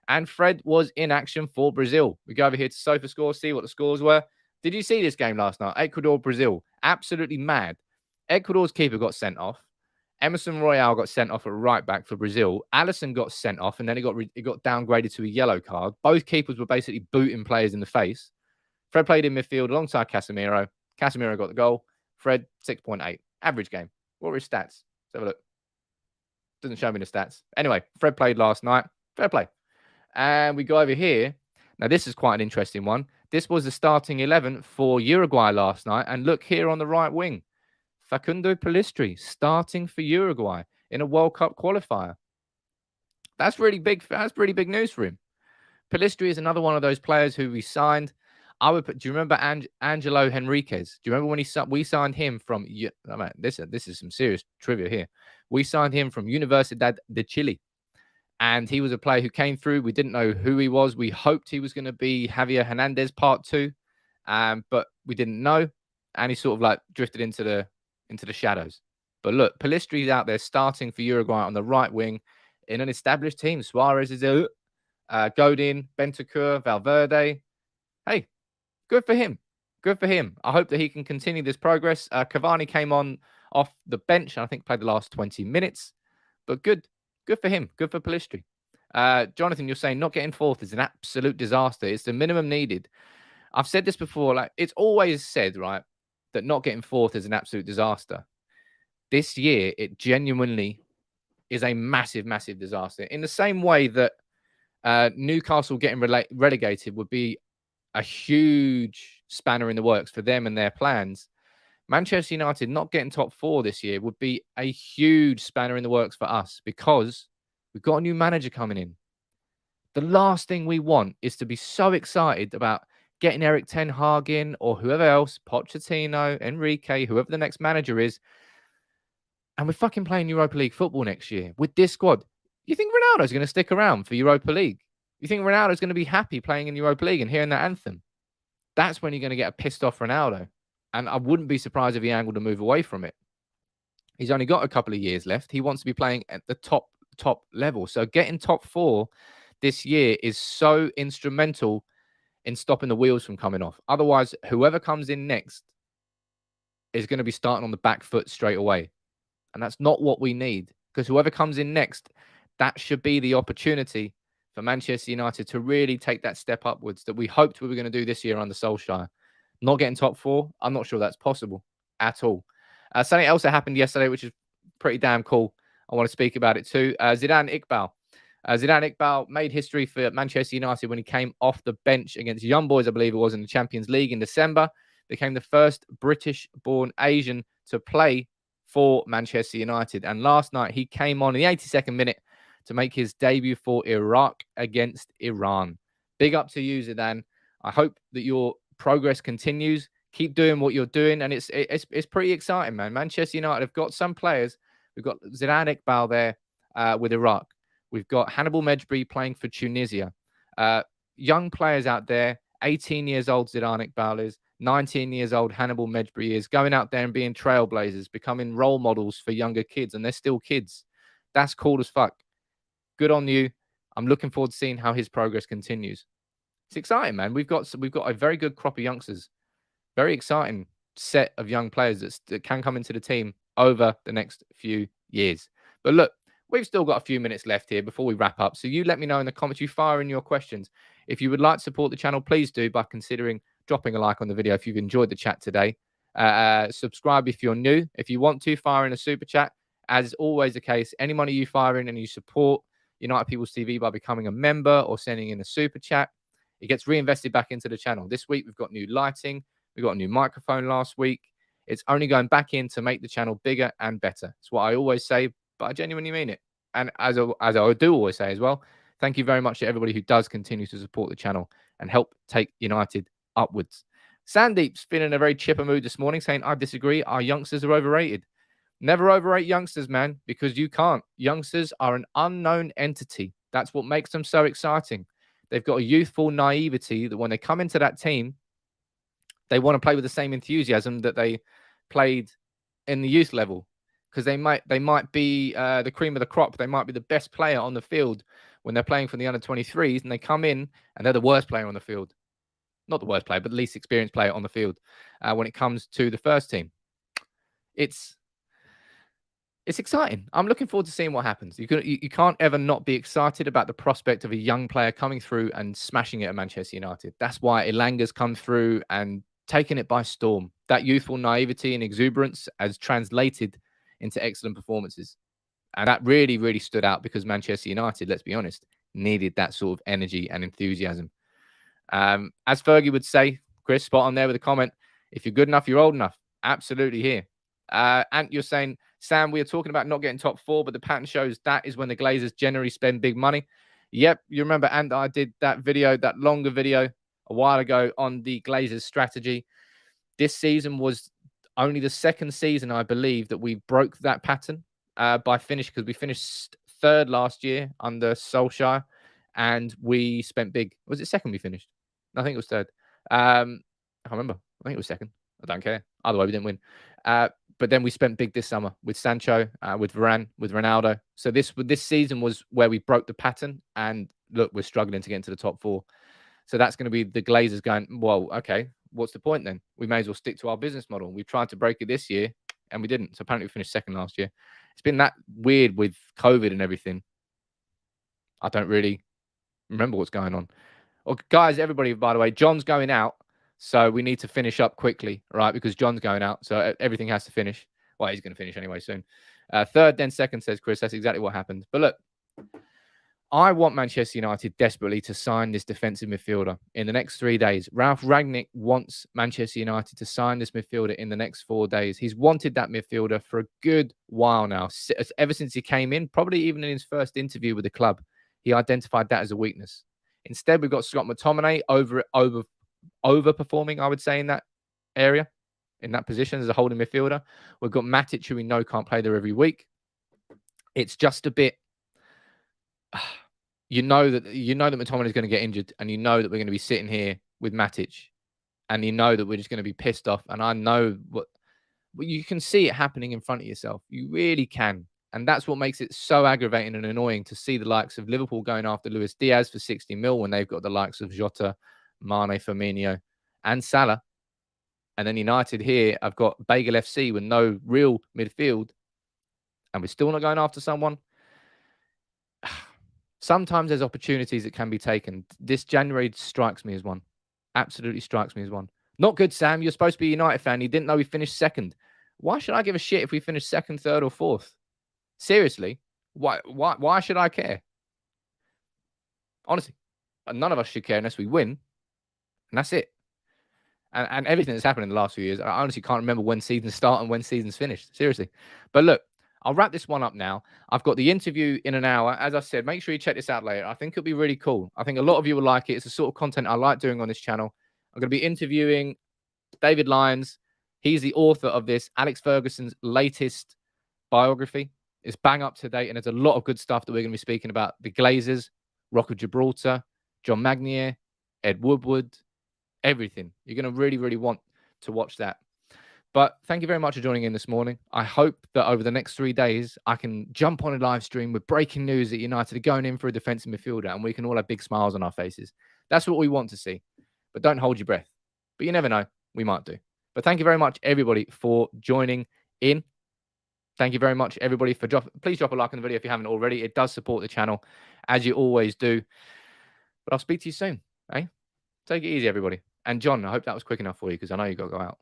And Fred was in action for Brazil. We go over here to SofaScore, see what the scores were. Did you see this game last night? Ecuador, Brazil. Absolutely mad. Ecuador's keeper got sent off. Emerson Royale got sent off at right back for Brazil. Alisson got sent off, and then it got downgraded to a yellow card. Both keepers were basically booting players in the face. Fred played in midfield alongside Casemiro. Casemiro got the goal. Fred, 6.8. Average game. What were his stats? Let's have a look. Doesn't show me the stats. Anyway, Fred played last night. Fair play. And we go over here. Now, this is quite an interesting one. This was the starting 11 for Uruguay last night. And look here on the right wing. Facundo Pellistri starting for Uruguay in a World Cup qualifier. That's really big. That's really big news for him. Pellistri is another one of those players who we signed. Do you remember Angelo Henriquez? Do you remember when we signed him from? Oh man, this is some serious trivia here. We signed him from Universidad de Chile, and he was a player who came through. We didn't know who he was. We hoped he was going to be Javier Hernandez Part 2, but we didn't know, and he sort of like drifted into the shadows. But look, Pellistri's out there starting for Uruguay on the right wing in an established team. Suarez is there, Godin, Bentancur, Valverde. Hey, good for him. Good for him. I hope that he can continue this progress. Cavani came on off the bench and I think played the last 20 minutes. But good for him. Good for Pellistri. Jonathan, you're saying not getting fourth is an absolute disaster. It's the minimum needed. I've said this before. Like, it's always said, right, that not getting fourth is an absolute disaster. This year, it genuinely is a massive, massive disaster. In the same way that Newcastle getting relegated would be a huge spanner in the works for them and their plans. Manchester United not getting top 4 this year would be a huge spanner in the works for us because we've got a new manager coming in. The last thing we want is to be so excited about getting Eric Ten Hag in or whoever else, Pochettino, Enrique, whoever the next manager is, and we're fucking playing Europa League football next year with this squad. You think Ronaldo's going to stick around for Europa League? You think Ronaldo's going to be happy playing in Europa League and hearing that anthem? That's when you're going to get a pissed off Ronaldo. And I wouldn't be surprised if he angled to move away from it. He's only got a couple of years left. He wants to be playing at the top level. So getting top 4 this year is so instrumental in stopping the wheels from coming off. Otherwise, whoever comes in next is going to be starting on the back foot straight away. And that's not what we need. Because whoever comes in next, that should be the opportunity for Manchester United to really take that step upwards that we hoped we were going to do this year under Solskjaer. Not getting top 4, I'm not sure that's possible at all. Something else that happened yesterday, which is pretty damn cool. I want to speak about it too. Zidane Iqbal. Zidane Iqbal made history for Manchester United when he came off the bench against Young Boys, I believe it was, in the Champions League in December. Became the first British-born Asian to play for Manchester United. And last night, he came on in the 82nd minute to make his debut for Iraq against Iran. Big up to you, Zidane. I hope that your progress continues. Keep doing what you're doing. And it's pretty exciting, man. Manchester United have got some players. We've got Zidane Iqbal there with Iraq. We've got Hannibal Mejbri playing for Tunisia. Young players out there. 18 years old Zidane Iqbal is. 19 years old Hannibal Mejbri is. Going out there and being trailblazers, becoming role models for younger kids. And they're still kids. That's cool as fuck. Good on you. I'm looking forward to seeing how his progress continues. It's exciting, man. We've got a very good crop of youngsters. Very exciting set of young players that can come into the team over the next few years. But look, we've still got a few minutes left here before we wrap up. So you let me know in the comments. You fire in your questions. If you would like to support the channel, please do by considering dropping a like on the video if you've enjoyed the chat today. Subscribe if you're new. If you want to, fire in a super chat. As is always the case, any money you fire in and you support United People's TV by becoming a member or sending in a super chat, it gets reinvested back into the channel. This week, we've got new lighting. We got a new microphone last week. It's only going back in to make the channel bigger and better. It's what I always say, but I genuinely mean it. And as I do always say as well, thank you very much to everybody who does continue to support the channel and help take United upwards. Sandeep's feeling a very chipper mood this morning, saying, I disagree. Our youngsters are overrated. Never overrate youngsters, man, because you can't. Youngsters are an unknown entity. That's what makes them so exciting. They've got a youthful naivety that when they come into that team, They want to play with the same enthusiasm that they played in the youth level, because they might be the cream of the crop. They might be the best player on the field when they're playing for the under-23s, and they come in and they're the worst player on the field. Not the worst player, but the least experienced player on the field when it comes to the first team. It's exciting. I'm looking forward to seeing what happens. You can't ever not be excited about the prospect of a young player coming through and smashing it at Manchester United. That's why Elanga's come through and taken it by storm. That youthful naivety and exuberance has translated into excellent performances. And that really, really stood out because Manchester United, let's be honest, needed that sort of energy and enthusiasm. As Fergie would say, Chris, spot on there with a comment, if you're good enough, you're old enough. Absolutely here. And you're saying, Sam, we are talking about not getting top 4, but the pattern shows that is when the Glazers generally spend big money. Yep, you remember, and I did that video, that longer video a while ago on the Glazers strategy. This season was only the second season, I believe, that we broke that pattern by finish, because we finished 3rd last year under Solskjaer, and we spent big. Was it 2nd we finished? No, I think it was 3rd. I can't remember. I think it was 2nd. I don't care. Either way, we didn't win. But then we spent big this summer with Sancho, with Varane, with Ronaldo. So this season was where we broke the pattern. And look, we're struggling to get into the top 4. So that's going to be the Glazers going, well, okay, what's the point then? We may as well stick to our business model. We tried to break it this year and we didn't. So apparently we finished 2nd last year. It's been that weird with COVID and everything. I don't really remember what's going on. Oh, guys, everybody, by the way, John's going out. So we need to finish up quickly, right? Because John's going out. So everything has to finish. Well, he's going to finish anyway soon. 3rd, then 2nd, says Chris. That's exactly what happened. But look, I want Manchester United desperately to sign this defensive midfielder in the next 3 days. Ralf Rangnick wants Manchester United to sign this midfielder in the next 4 days. He's wanted that midfielder for a good while now. Ever since he came in, probably even in his first interview with the club, he identified that as a weakness. Instead, we've got Scott McTominay overperforming, I would say, in that area, in that position as a holding midfielder. We've got Matic, who we know can't play there every week. It's just a bit, you know that McTominay is going to get injured, and you know that we're going to be sitting here with Matic, and you know that we're just going to be pissed off. And I know what you can see it happening in front of yourself. You really can. And that's what makes it so aggravating and annoying to see the likes of Liverpool going after Luis Diaz for 60 mil when they've got the likes of Jota, Mane, Firmino, and Salah. And then United here, I've got Bagel FC with no real midfield, and we're still not going after someone. Sometimes there's opportunities that can be taken. This January strikes me as one. Absolutely strikes me as one. Not good, Sam. You're supposed to be a United fan. You didn't know we finished 2nd. Why should I give a shit if we finish 2nd, 3rd, or 4th? Seriously, why should I care? Honestly, none of us should care unless we win, and that's it. And everything that's happened in the last few years, I honestly can't remember when seasons start and when seasons finished. Seriously. But look, I'll wrap this one up now. I've got the interview in an hour. As I said, make sure you check this out later. I think it'll be really cool. I think a lot of you will like it. It's the sort of content I like doing on this channel. I'm going to be interviewing David Lyons. He's the author of this, Alex Ferguson's latest biography. It's bang up to date, and there's a lot of good stuff that we're going to be speaking about. The Glazers, Rock of Gibraltar, John Magnier, Ed Woodward, everything. You're going to really, really want to watch that. But thank you very much for joining in this morning. I hope that over the next 3 days, I can jump on a live stream with breaking news that United are going in for a defensive midfielder, and we can all have big smiles on our faces. That's what we want to see. But don't hold your breath. But you never know. We might do. But thank you very much, everybody, for joining in. Thank you very much, everybody, for please drop a like on the video if you haven't already. It does support the channel, as you always do. But I'll speak to you soon. Eh? Take it easy, everybody. And John, I hope that was quick enough for you, because I know you got to go out.